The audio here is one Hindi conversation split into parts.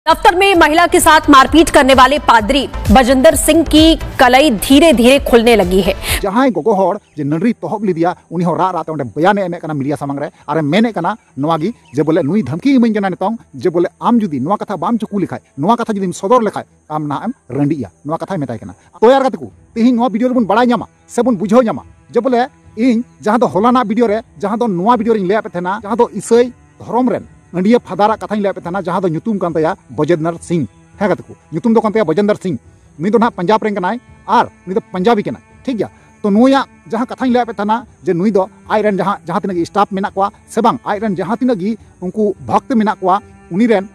दफ्तर में महिला के साथ मारपीट करने वाले पादरी बजेंद्र सिंह की कलई धीरे धीरे खुलने लगी है। जहां गोगो हर जे ननरी तहब लिदिया उनी हर रात ओंडे बयान एमे कना मीडिया सामंग रे आरे मेने कना नोवागी जे बोले नुई धमकी इमन जना नितोंग जे बोले आम जुदी नोवा कथा बाम चुकू लिखाय नोवा कथा जुदी सदर लेखाय आम ना एम रंडिया नोवा कथा मेताय कना तो यार कतकू तेहिन नोवा वीडियो रे बड़ा ᱧᱟᱢᱟ से बन बुझाव ᱧᱟᱢᱟ जे बोले इन जहां दो होलाना वीडियो रे जहां दो नोवा वीडियो रे ले पे थेना जहां दो इसई धर्म रेन अंडिया फादारा कथा ले पे थेना जहां दो ᱧᱩᱛᱩᱢ ᱠᱟᱱ ᱛᱟᱭᱟ बजेंद्र सिंह है कतकू ᱧᱩᱛᱩᱢ दो ᱠᱟᱱ ᱛᱟᱭᱟ बजेंद्र सिंह नी दो ना पंजाब रेन कनाय आर नी दो पंजाबी कनाय ठीक गया तो नुया जहां कथा ले पे थेना जे नुई दो आइ रेन जहां तिना स्टाफ मेना कोआ से बांग आइ रेन जहां तिना गी उनको भक्त मेना कोआ उनी रेन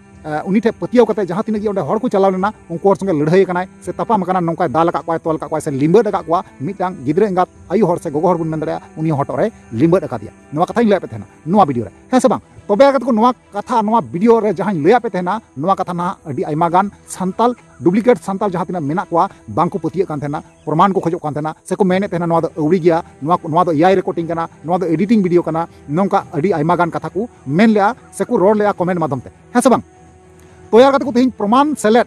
उनी ठे पतियाव कते जहां तिना गी ओंडे हर को चलाव लेना उनको संगे लड़ाई कनाय से तपाम कना नंकाय दाल का कोय तोल का कोय से लिंबड का कोआ मिटांग गिद्रे एंगात आयु हर से गोगो हर बुन मेंदरा उनी हटो रे लिंबड का दिया नवा कथा ले पे थेना नवा वीडियो रे है से बांग तबे अगर को नवा कथा नवा वीडियो रे जहां ले पे थेना नवा कथा ना अडी आइमा गान संताल डुप्लीकेट संताल जहां तिना मेना कोआ बांको पतिया कान थेना प्रमाण को खोजो कान थेना से को मेने थेना नवा दो अवड़ी गया नवा दो एआई रिकॉर्डिंग कना नवा दो एडिटिंग वीडियो कना नोंका अडी आइमा गान कथा को मेन लेआ से को रोड लेआ कमेंट माध्यम ते है से बांग तो यार को तेहिं प्रमाण सेलेट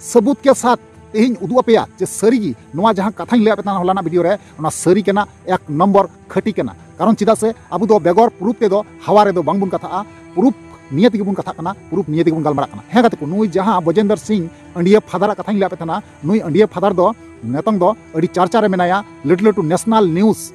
सबूत के साथ तेहिं उदु अपेया जे सरीगी नवा जहां कथा ले पेतना हलाना वीडियो रे ओना सरी केना एक नंबर खटी केना कारण चिदा से अबु दो बेगर प्रूफ ते दो हवा रे दो बांगबुन कथा प्रूफ नियति के बुन कथा कना प्रूफ नियति के बुन गलमारा कना हे गते को नुई जहां बजेंद्र सिंह अंडिया फादर कथा ले पेतना नुई अंडिया फादर दो नेतंग दो अडी चर्चा रे मेनाया लटू लटू नेशनल न्यूज़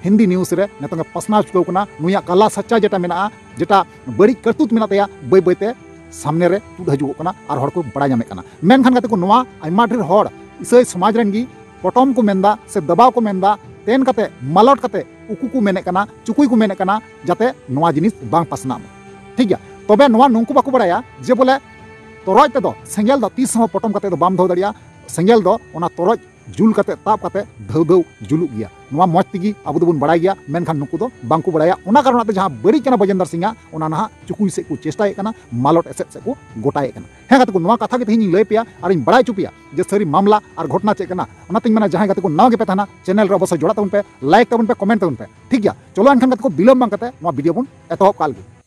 हिंदी न्यूज़ रे नेतंग पसना चुको कना नुया कला सच्चा जेटा मेना जेटा बड़ी करतूत मेना तया बय बयते सामने रे तुद हजु कना आर हर को बड़ा जामे कना मेन खान को नवा आइमा ढेर हर इसई समाज रेन गी पटम को मेंदा से दबाव को मेंदा तेन कते मालट कते उकु को मेने कना चुकुई को मेने कना जाते नवा जिनिस बांग पासना ठीक गया तबे नवा नुंकु बाको बड़ाया जे बोले तोरज ते दो सेंगेल दो 30 पटम कते दो बाम धो दड़िया सेंगेल दो ओना तोरज जुल कते ताप कते धौ धौ जुलु गया नवा मज तिगी अबु दोबन बड़ाय गया मेनखान नुकु दो बांको बड़ाया ओना कारण ते जहां बड़ी कना बजेंद्र सिंह ओना ना चुकुई से को चेष्टाय कना मालट एसेट से को गोटाय कना हे गते को नवा कथा के तेहिं लय पेया और इन बड़ाय चुपिया जे सरी मामला और घटना चे कना ओना तिन मना जहां गते को नाव के पे थाना चैनल रे अवश्य जोड़ा तबन पे लाइक तबन पे कमेंट तबन पे ठीक गया चलो अनखान गते को बिलम बांग कते नवा वीडियो बन एतहब काल गे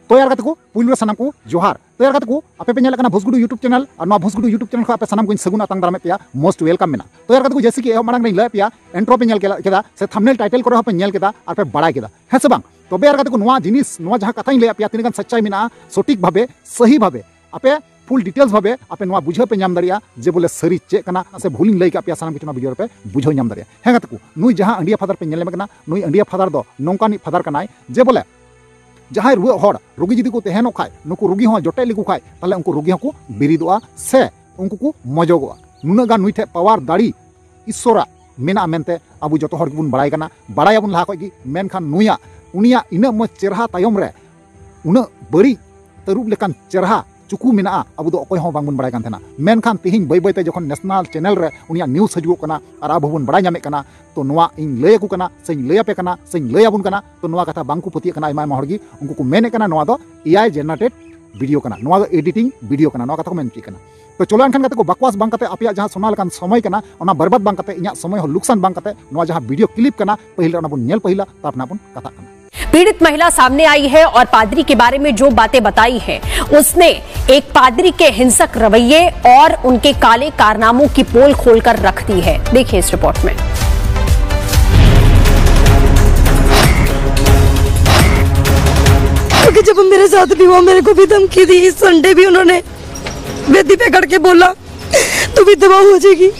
तो यार को पुलु सनम को जोहार तो यार को आपे पे नेल कना भोसगुडू यूट्यूब चैनल और ना भोसगुडू यूट्यूब चैनल को आपे सनम को सगुन आतंग दारमे पेया मोस्ट वेलकम मेना तो यार को जैसे कि मांग ले पेया एंट्रो पे नेल केदा से थंबनेल टाइटल को पे नेल केदा और पे बड़ा केदा है से बांग तबे यार को नवा जिनिस नवा जहां कथा ले पेया तिनगन सच्चाई मेना सटीक भाबे सही भाबे आपे फुल डिटेल्स भाबे आपे नवा बुझे पे नाम दरिया जे बोले सरी चे कना से भूलिंग लई का पे सनम कितना वीडियो पे बुझो नाम दरिया है गत को नुई जहां अंडिया फादर पे नेल में कना नुई अंडिया फादर दो नोंकानी फादर कनाय जे बोले जहां रुआ हर रोगी जुदी को तेहनो खाय नुकु रोगी हो जोटे लिकु खाय ताले उनको रोगी को बिरिदोआ से उनको को मजोगोआ नुना गा नुइठे पावर दाड़ी ईश्वरा मेना मेनते अबु जतो हर बुन बड़ाय कना बड़ायाबुन लहा खय गी मेनखान नुया उनिया इना म चेरहा तायम रे उना बड़ी तरुब लेकान चेरहा चुकू मेना अबु दो अकोय हो बांगबुन बड़ाय कान थेना मेनखान तिहिं बय बयते जखन नेशनल चैनल रे उनिया न्यूज़ हजु कना और अब बुन बड़ाय नामे कना तो नवा इन लय को कना से लय पे कना से लय आबुन कना तो नवा कथा बांगकु पतिय कना आइमा हरगी उनको को मेने कना नवा दो एआई जनरेटेड वीडियो कना नवा दो एडिटिंग वीडियो कना नवा कथा को मेन की कना तो चलो अनखान कते को बकवास बांग कते आपिया जहां सोना लकान समय कना ओना बर्बाद बांग कते इया समय हो नुकसान बांग कते नवा जहां वीडियो क्लिप कना पहिला ओना बुन नेल पहिला तापना बुन कथा कना पीड़ित महिला सामने आई है और पादरी के बारे में जो बातें बताई हैं उसने एक पादरी के हिंसक रवैये और उनके काले कारनामों की पोल खोलकर रख दी है। देखिए इस रिपोर्ट में। क्योंकि जब मेरे साथ भी हुआ मेरे को भी धमकी दी, इस संडे भी उन्होंने बेदी पे खड़ के बोला तू भी दवा हो जाएगी।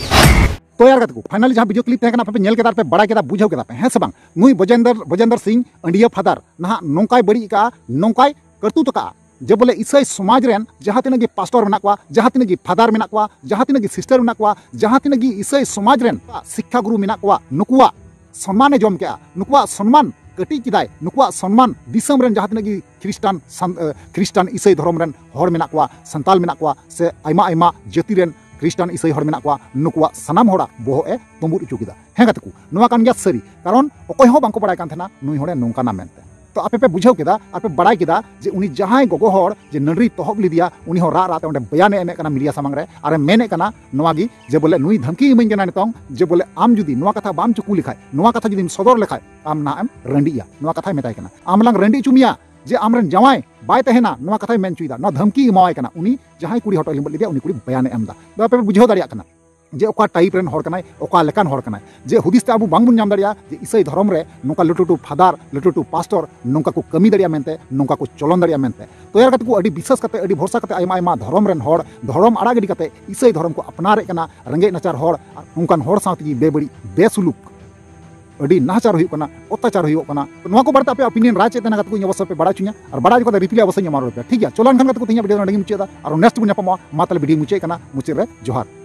तो यार को फाइनली जहां वीडियो क्लिप तहकना पे नेल केदार पे बड़ा केदा बुझाव केदा पे है से बांग नुई बजेंद्र सिंह अंडिया फादर ना नोंकाय बड़ी का नोंकाय करतूत का जे बोले इसई समाज रेन जहां तिना गी पास्टर मेना को जहां तिना गी फादर मेना को जहां तिना गी सिस्टर मेना को जहां तिना गी इसई समाज रेन शिक्षा गुरु मेना को नुकुआ सम्मान जम के नुकुआ सम्मान कटी किदाय नुकुआ सम्मान दिसम रेन जहां तिना गी क्रिस्टान इसई धर्म रेन हर मेना को संताल मेना को से आइमा आइमा जाति रेन क्रिस्टान इसई हर मेना को नुकुआ सनाम होड़ा बोहो ए तंबुर इचु किदा हे गतकु नवा कान गया सरी कारण अकोय हो बांको बड़ाय कान थेना नुई होड़े नोंका ना मेनते तो आपे पे बुझाव केदा आपे बड़ाय केदा जे उनी जहां गोगो हर जे ननरी तहब लिदिया उनी हो रा रात ओंडे बयान एमे कना मीडिया सामंग रे आरे मेने कना नवागी जे बोले नुई धमकी इमन जना नितोंग जे बोले आम जुदी नवा कथा बाम चुकू लिखाय नवा कथा जुदी सदर लेखाय आम ना एम रंडिया नवा कथा मेताय कना आम लांग रंडी चुमिया जे आमरन जवाई बाय तहना नोआ कथाय मेन चुइदा ना धमकी एमावाय कना उनी जहां कुड़ी हटो लिंबल लिदिया उनी कुड़ी बयान एमदा बापे बुझाव दाड़िया कना जे ओका टाइप रेन हर कनाय ओका लेकान हर कनाय जे हुदिस ते आबु बांग बुन नाम दाड़िया जे ईसाई धर्म रे नोका लटुटु फादर लटुटु पास्टर नोका को कमी दाड़िया मेनते नोका को चलन दाड़िया मेनते तोयार कते को अडी विश्वास कते अडी भरोसा कते आयमा आयमा धर्म रेन हर धर्म आड़ा गडी कते ईसाई धर्म को अपनारे कना रंगे नचार हर उनकान हर साथी बेबड़ी बेसुलुक अड़ी नाचार हुई कना अत्याचार हुई कना नोआ को बारे पे ओपिनियन राय चेतना कते को इन अवसर पे बड़ा चुनिया और बड़ा जो रिप्लाई अवसर मारो पे ठीक है चलन खान कते को तिया वीडियो नडगी मुचे दा और नेक्स्ट बुन ᱧᱟᱯᱟᱢᱚᱜᱼᱟ मा तले वीडियो मुचे कना मुचे रे जोहार।